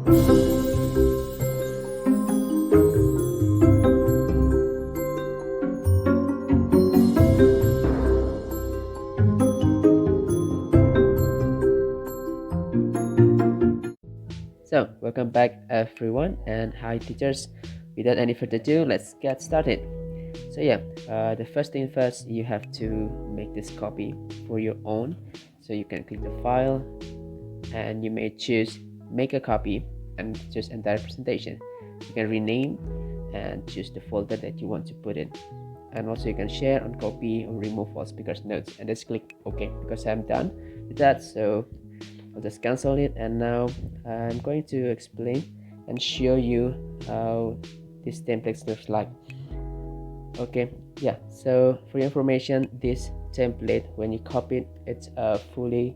So, welcome back everyone, and hi teachers. Without any further ado, let's get started. So yeah, the first thing first, you have to make this copy for your own. So you can click the file, and you may choose make a copy and choose entire presentation. You can rename and choose the folder that you want to put in, and also you can share on copy or remove all speakers notes, and just click OK because I'm done with that. So I'll just cancel it, and now I'm going to explain and show you how this template looks like. Okay, yeah, so for your information, this template, when you copy it, it's fully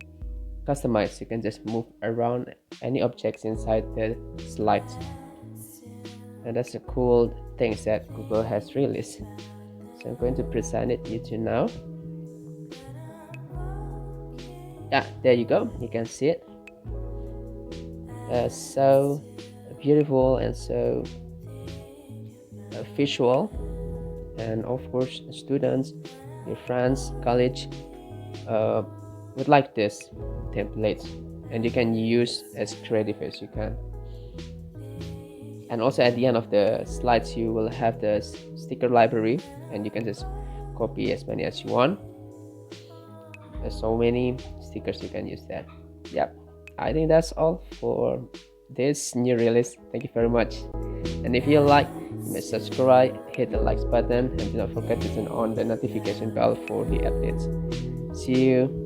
customized. You can just move around any objects inside the slides, and that's the cool things that Google has released. So I'm going to present it to you now. Yeah, there you go, you can see it. So beautiful and so visual, and of course students, your friends, college would like this template, and you can use as creative as you can. And also at the end of the slides you will have the sticker library, and you can just copy as many as you want. There's so many stickers you can use that. Yep, I think that's all for this new release. Thank you very much, and if you like, you may subscribe, hit the likes button, and do not forget to turn on the notification bell for the updates. See you